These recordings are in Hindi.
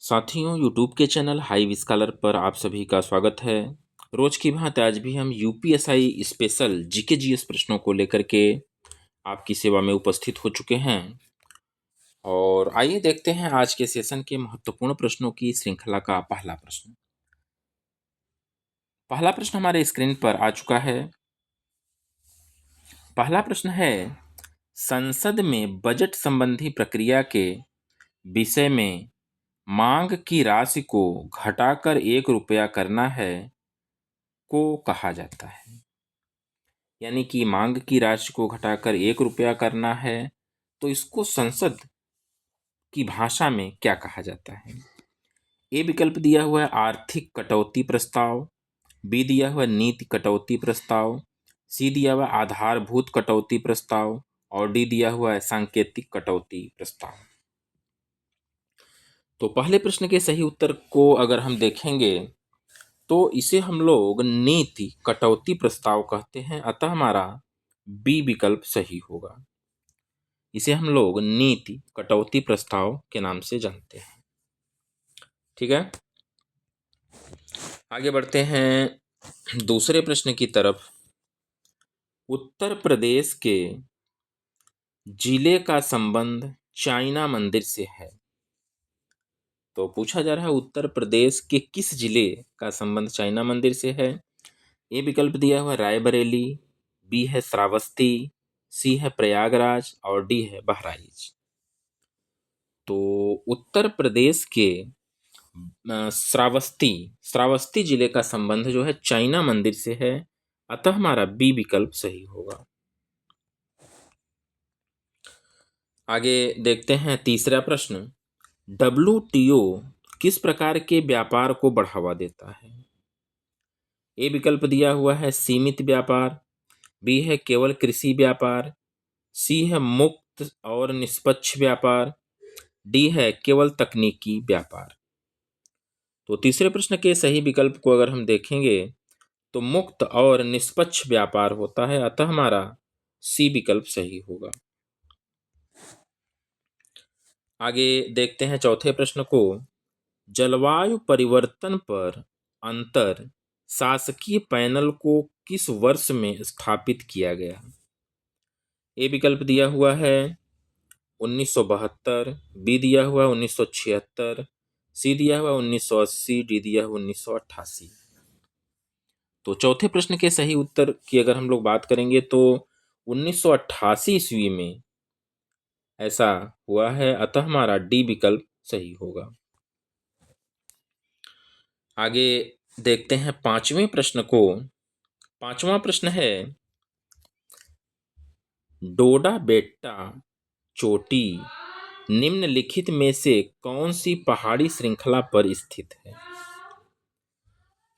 साथियों, यूट्यूब के चैनल हाई स्कॉलर पर आप सभी का स्वागत है। रोज की भांति आज भी हम यूपीएसआई स्पेशल जीके जीएस प्रश्नों को लेकर के आपकी सेवा में उपस्थित हो चुके हैं। और आइए देखते हैं आज के सेशन के महत्वपूर्ण प्रश्नों की श्रृंखला का पहला प्रश्न। पहला प्रश्न हमारे स्क्रीन पर आ चुका है। पहला प्रश्न है, संसद में बजट संबंधी प्रक्रिया के विषय में मांग की राशि को घटाकर 1 रुपया करना है को कहा जाता है। यानी कि मांग की राशि को घटाकर 1 रुपया करना है, तो इसको संसद की भाषा में क्या कहा जाता है? ए विकल्प दिया हुआ है आर्थिक कटौती प्रस्ताव, बी दिया हुआ है नीति कटौती प्रस्ताव, सी दिया हुआ है आधारभूत कटौती प्रस्ताव और डी दिया हुआ है सांकेतिक कटौती प्रस्ताव। तो पहले प्रश्न के सही उत्तर को अगर हम देखेंगे तो इसे हम लोग नीति कटौती प्रस्ताव कहते हैं, अतः हमारा बी विकल्प सही होगा। इसे हम लोग नीति कटौती प्रस्ताव के नाम से जानते हैं। ठीक है, आगे बढ़ते हैं दूसरे प्रश्न की तरफ। उत्तर प्रदेश के जिले का संबंध चाइना मंदिर से है। तो पूछा जा रहा है उत्तर प्रदेश के किस जिले का संबंध चाइना मंदिर से है। ए विकल्प दिया हुआ रायबरेली, बी है श्रावस्ती, सी है प्रयागराज और डी है बहराइच। तो उत्तर प्रदेश के श्रावस्ती जिले का संबंध जो है चाइना मंदिर से है, अतः हमारा बी विकल्प सही होगा। आगे देखते हैं तीसरा प्रश्न। WTO किस प्रकार के व्यापार को बढ़ावा देता है? ए विकल्प दिया हुआ है सीमित व्यापार, बी है केवल कृषि व्यापार, सी है मुक्त और निष्पक्ष व्यापार, डी है केवल तकनीकी व्यापार। तो तीसरे प्रश्न के सही विकल्प को अगर हम देखेंगे तो मुक्त और निष्पक्ष व्यापार होता है, अतः हमारा सी विकल्प सही होगा। आगे देखते हैं चौथे प्रश्न को। जलवायु परिवर्तन पर अंतर शासकीय पैनल को किस वर्ष में स्थापित किया गया? ए विकल्प दिया हुआ है 1972, बी दिया हुआ है 1976, सी दिया हुआ 1980, डी दिया हुआ 1988। तो चौथे प्रश्न के सही उत्तर की अगर हम लोग बात करेंगे तो 1988 ईस्वी में ऐसा हुआ है, अतः हमारा डी विकल्प सही होगा। आगे देखते हैं पांचवें प्रश्न को। पांचवा प्रश्न है, डोडा बेट्टा चोटी निम्नलिखित में से कौन सी पहाड़ी श्रृंखला पर स्थित है?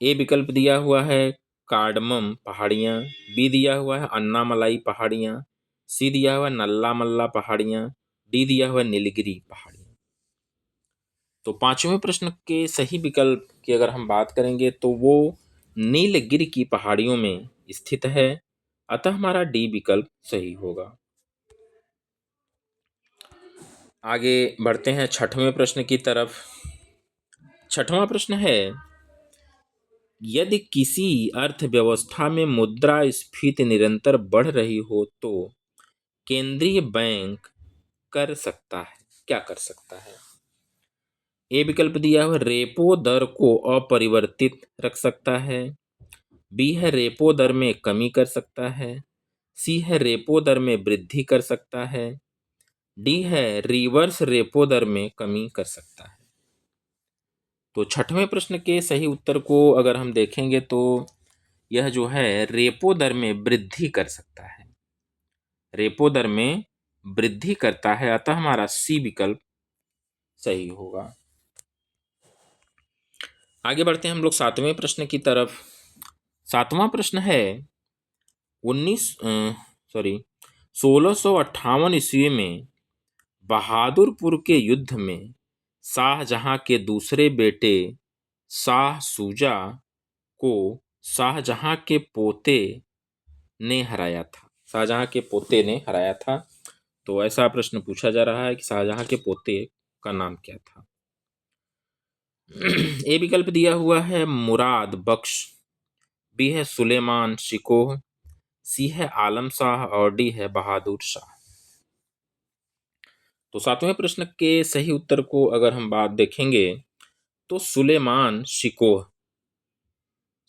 ए विकल्प दिया हुआ है कार्डमम पहाड़ियाँ, बी दिया हुआ है अन्नामलाई पहाड़ियाँ, सी दिया हुआ है नल्ला मल्ला पहाड़ियाँ, डी दिया हुआ है नीलगिरी पहाड़ियाँ। तो पांचवें प्रश्न के सही विकल्प की अगर हम बात करेंगे तो वो नीलगिरी की पहाड़ियों में स्थित है, अतः हमारा डी विकल्प सही होगा। आगे बढ़ते हैं छठवें प्रश्न की तरफ। छठवां प्रश्न है, यदि किसी अर्थव्यवस्था में मुद्रास्फीति निरंतर बढ़ रही हो तो केंद्रीय बैंक क्या कर सकता है? ए विकल्प दिया हुआ रेपो दर को अपरिवर्तित रख सकता है, बी है रेपो दर में कमी कर सकता है, सी है रेपो दर में वृद्धि कर सकता है, डी है रिवर्स रेपो दर में कमी कर सकता है। तो छठवें प्रश्न के सही उत्तर को अगर हम देखेंगे तो यह जो है रेपो दर में वृद्धि कर सकता है, रेपो दर में वृद्धि करता है, अतः हमारा सी विकल्प सही होगा। आगे बढ़ते हैं हम लोग सातवें प्रश्न की तरफ। सातवां प्रश्न है 1658 ईस्वी में बहादुरपुर के युद्ध में शाहजहां के दूसरे बेटे शाह शुजा को शाहजहां के पोते ने हराया था। शाहजहां के पोते ने हराया था। तो ऐसा प्रश्न पूछा जा रहा है कि शाहजहां के पोते का नाम क्या था? ए विकल्प दिया हुआ है मुराद बख्श, बी है सुलेमान शिकोह, सी है आलम शाह और डी है बहादुर शाह। तो सातवें प्रश्न के सही उत्तर को अगर हम बात देखेंगे तो सुलेमान शिकोह,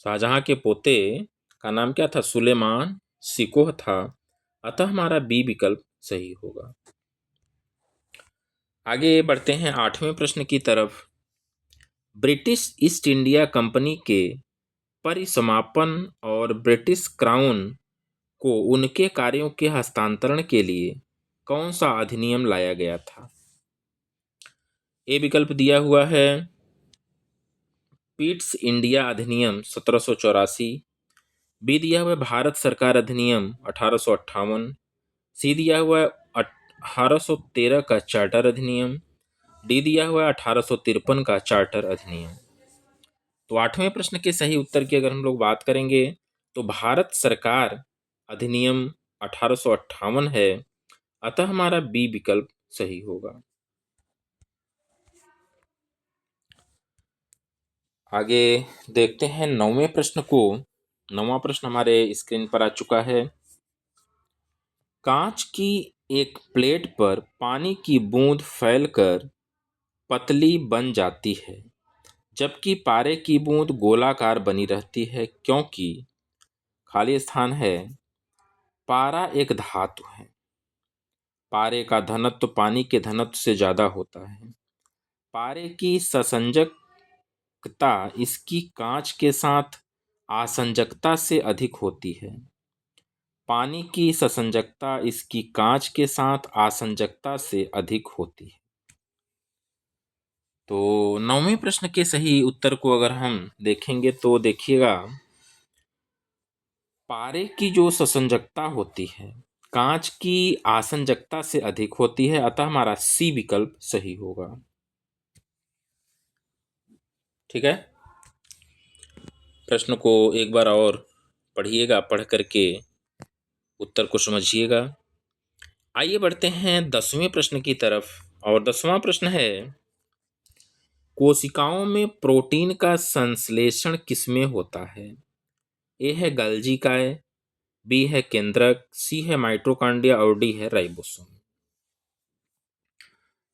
शाहजहां के पोते का नाम क्या था? सुलेमान शिकोह था। अतः हमारा बी विकल्प सही होगा। आगे बढ़ते हैं आठवें प्रश्न की तरफ। ब्रिटिश ईस्ट इंडिया कंपनी के परिसमापन और ब्रिटिश क्राउन को उनके कार्यों के हस्तांतरण के लिए कौन सा अधिनियम लाया गया था? ए विकल्प दिया हुआ है पीट्स इंडिया अधिनियम 1784, बी दिया हुआ है भारत सरकार अधिनियम 1858, सी दिया हुआ है 1813 का चार्टर अधिनियम, डी दिया हुआ है 1853 का चार्टर अधिनियम। तो आठवें प्रश्न के सही उत्तर की अगर हम लोग बात करेंगे तो भारत सरकार अधिनियम 1858 है। अतः हमारा बी विकल्प सही होगा। आगे देखते हैं नौवें प्रश्न को। नौवां प्रश्न हमारे स्क्रीन पर आ चुका है। कांच की एक प्लेट पर पानी की बूंद फैलकर पतली बन जाती है, जबकि पारे की बूंद गोलाकार बनी रहती है, क्योंकि खाली स्थान है। पारा एक धातु है। पारे का घनत्व पानी के घनत्व से ज्यादा होता है। पारे की ससंजकता इसकी कांच के साथ आसंजकता से अधिक होती है। पानी की ससंजकता इसकी कांच के साथ आसंजकता से अधिक होती है। तो नौवें प्रश्न के सही उत्तर को अगर हम देखेंगे तो देखिएगा, पारे की जो ससंजकता होती है कांच की आसंजकता से अधिक होती है। अतः हमारा सी विकल्प सही होगा। ठीक है, प्रश्न को एक बार और पढ़िएगा, पढ़ करके उत्तर को समझिएगा। आइए बढ़ते हैं 10वें प्रश्न की तरफ। और 10वां प्रश्न है, कोशिकाओं में प्रोटीन का संश्लेषण किसमें होता है? ए है गल्गी काय, बी है केंद्रक, सी है माइटोकॉन्ड्रिया और डी है राइबोसोम।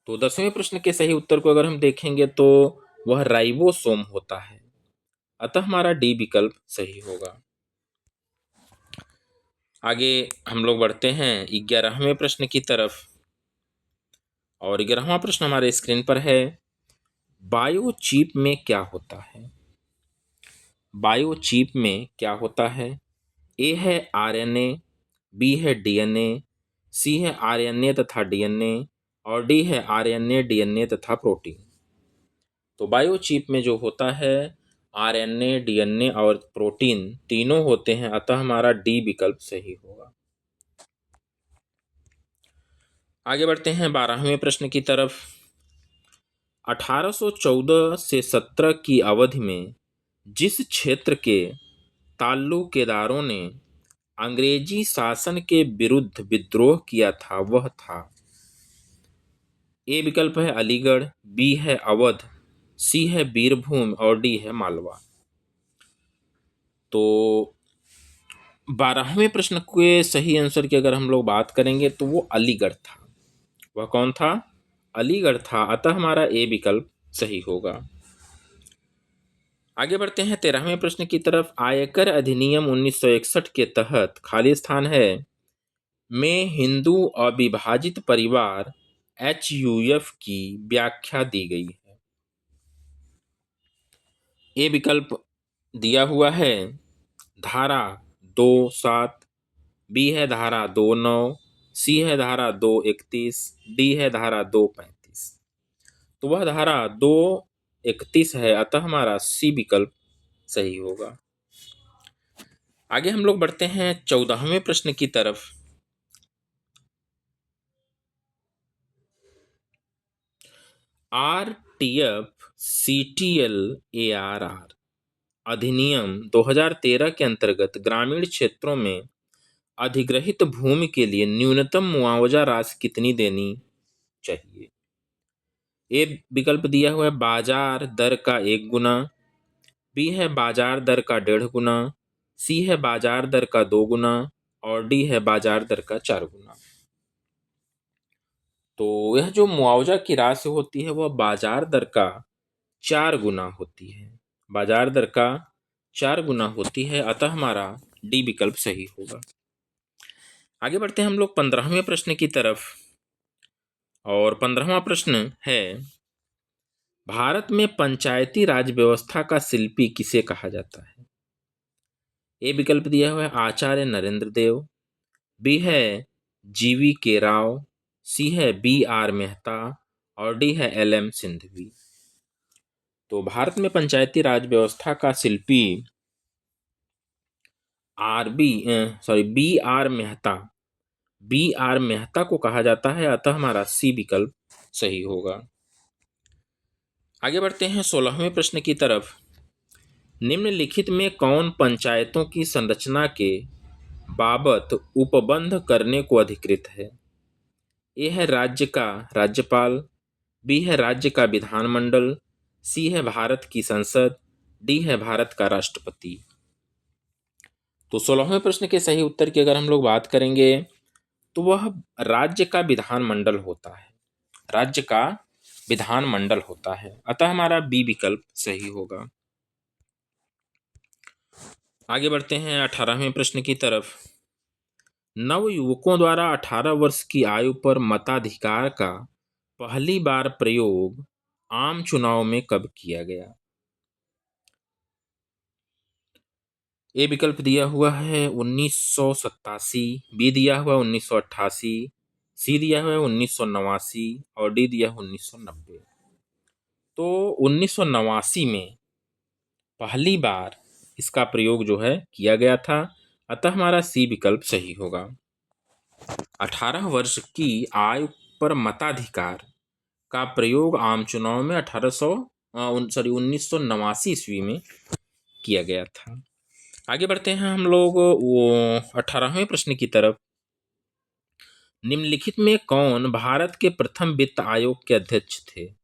तो 10वें प्रश्न के सही उत्तर को अगर हम देखेंगे तो वह राइबोसोम होता है। अतः हमारा डी विकल्प सही होगा। आगे हम लोग बढ़ते हैं 11वें प्रश्न की तरफ। और 11वां प्रश्न हमारे स्क्रीन पर है, बायोचिप में क्या होता है? बायोचिप में क्या होता है? ए है आरएनए, बी है डीएनए, सी है आरएनए तथा डीएनए और डी है आरएनए डीएनए तथा प्रोटीन। तो बायोचिप में जो होता है आरएनए डीएनए और प्रोटीन तीनों होते हैं। अतः हमारा डी विकल्प सही होगा। आगे बढ़ते हैं 12वें प्रश्न की तरफ। 1814 से 17 की अवधि में जिस क्षेत्र के ताल्लुकेदारों ने अंग्रेजी शासन के विरुद्ध विद्रोह किया था वह था। ए विकल्प है अलीगढ़, बी है अवध, सी है बीरभूम और डी है मालवा। तो 12वें प्रश्न के सही आंसर की अगर हम लोग बात करेंगे तो वो अलीगढ़ था। वह कौन था? अलीगढ़ था। अतः हमारा ए विकल्प सही होगा। आगे बढ़ते हैं 13वें प्रश्न की तरफ। आयकर अधिनियम 1961 के तहत खाली स्थान है में हिंदू अविभाजित परिवार HUF की व्याख्या दी गई है। ए विकल्प दिया हुआ है धारा 2(7), बी है धारा 2(9), सी है धारा 2(31), डी है धारा 2(35). तो वह धारा 2(31) है। अतः हमारा सी विकल्प सही होगा। आगे हम लोग बढ़ते हैं 14वें प्रश्न की तरफ। RTF CTL ARR अधिनियम 2013 के अंतर्गत ग्रामीण क्षेत्रों में अधिग्रहित भूमि के लिए न्यूनतम मुआवजा राशि कितनी देनी चाहिए? ए विकल्प दिया हुआ है बाजार दर का 1 गुना, बी है बाजार दर का 1.5 गुना, सी है बाजार दर का 2 गुना और डी है बाजार दर का 4 गुना। तो यह जो मुआवजा की राशि होती है वह बाजार दर का 4 गुना होती है, बाजार दर का 4 गुना होती है, अतः हमारा डी विकल्प सही होगा। आगे बढ़ते हैं हम लोग 15वें प्रश्न की तरफ। और 15वां प्रश्न है भारत में पंचायती राज व्यवस्था का शिल्पी किसे कहा जाता है? ए विकल्प दिया हुआ है आचार्य नरेंद्र देव, बी है जीवी के राव, सी है BR मेहता और डी है LM सिंघवी। तो भारत में पंचायती राज व्यवस्था का शिल्पी BR मेहता को कहा जाता है, अतः हमारा सी विकल्प सही होगा। आगे बढ़ते हैं 16वें प्रश्न की तरफ। निम्नलिखित में कौन पंचायतों की संरचना के बाबत उपबंध करने को अधिकृत है? ए है राज्य का राज्यपाल, बी है राज्य का विधानमंडल, सी है भारत की संसद, डी है भारत का राष्ट्रपति। तो 16वें प्रश्न के सही उत्तर की अगर हम लोग बात करेंगे तो वह राज्य का विधानमंडल होता है, राज्य का विधानमंडल होता है, अतः हमारा बी विकल्प सही होगा। आगे बढ़ते हैं 18वें प्रश्न की तरफ। नव युवकों द्वारा 18 वर्ष की आयु पर मताधिकार का पहली बार प्रयोग आम चुनाव में कब किया गया? ए विकल्प दिया हुआ है 1987, बी दिया हुआ है 1988, सी दिया हुआ है 1989 और डी दिया है 1990। तो 1989 में पहली बार इसका प्रयोग जो है किया गया था, अतः हमारा सी विकल्प सही होगा। 18 वर्ष की आयु पर मताधिकार का प्रयोग आम चुनाव में 1989 ईस्वी में किया गया था। आगे बढ़ते हैं हम लोग 18वें प्रश्न की तरफ। निम्नलिखित में कौन भारत के प्रथम वित्त आयोग के अध्यक्ष थे?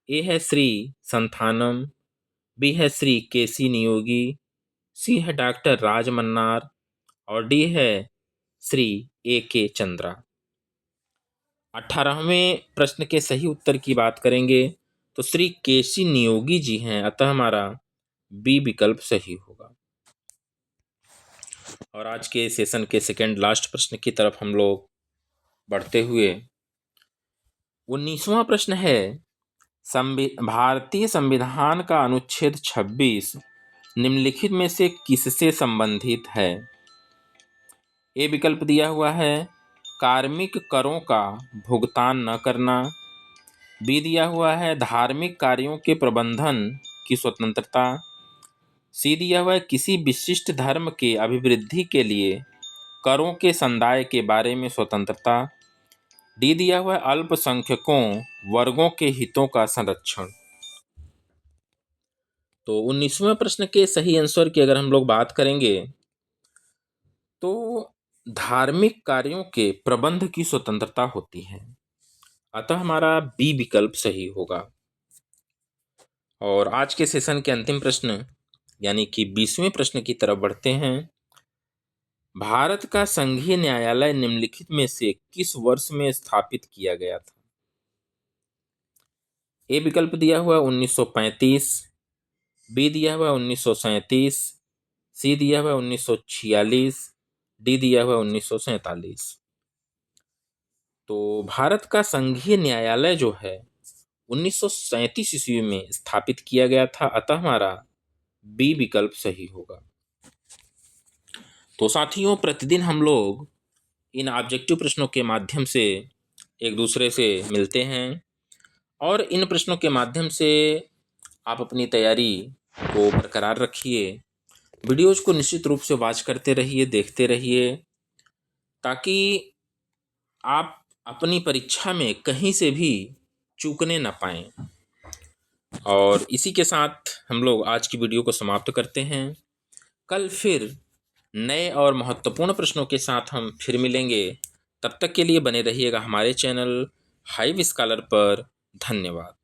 ए है श्री संथानम, बी है श्री केसी नियोगी, सी है डॉक्टर राज मन्नार और डी है श्री AK चंद्रा। 18वें प्रश्न के सही उत्तर की बात करेंगे तो श्री केसी नियोगी जी हैं, अतः हमारा बी विकल्प सही होगा। और आज के सेशन के सेकंड लास्ट प्रश्न की तरफ हम लोग बढ़ते हुए 19वां प्रश्न है भारतीय संविधान का अनुच्छेद 26 निम्नलिखित में से किससे संबंधित है? ए विकल्प दिया हुआ है कार्मिक करों का भुगतान न करना, बी दिया हुआ है धार्मिक कार्यों के प्रबंधन की स्वतंत्रता, सी दिया हुआ है किसी विशिष्ट धर्म के अभिवृद्धि के लिए करों के संदाय के बारे में स्वतंत्रता, डी दिया हुआ है अल्पसंख्यकों वर्गों के हितों का संरक्षण। तो 19वें प्रश्न के सही आंसर की अगर हम लोग बात करेंगे तो धार्मिक कार्यों के प्रबंध की स्वतंत्रता होती है, अतः हमारा बी विकल्प सही होगा। और आज के सेशन के अंतिम प्रश्न यानी कि 20वें प्रश्न की तरफ बढ़ते हैं। भारत का संघीय न्यायालय निम्नलिखित में से किस वर्ष में स्थापित किया गया था? ए विकल्प दिया हुआ 1935, बी दिया हुआ 1937, सी दिया हुआ 1946, डी दिया हुआ 1947। तो भारत का संघीय न्यायालय जो है 1937 ईस्वी में स्थापित किया गया था, अतः हमारा बी विकल्प सही होगा। तो साथियों, प्रतिदिन हम लोग इन ऑब्जेक्टिव प्रश्नों के माध्यम से एक दूसरे से मिलते हैं और इन प्रश्नों के माध्यम से आप अपनी तैयारी को बरकरार रखिए। वीडियोज़ को निश्चित रूप से वॉच करते रहिए, देखते रहिए, ताकि आप अपनी परीक्षा में कहीं से भी चूकने ना पाएँ। और इसी के साथ हम लोग आज की वीडियो को समाप्त करते हैं। कल फिर नए और महत्वपूर्ण प्रश्नों के साथ हम फिर मिलेंगे। तब तक के लिए बने रहिएगा हमारे चैनल हाइव स्कॉलर पर। धन्यवाद।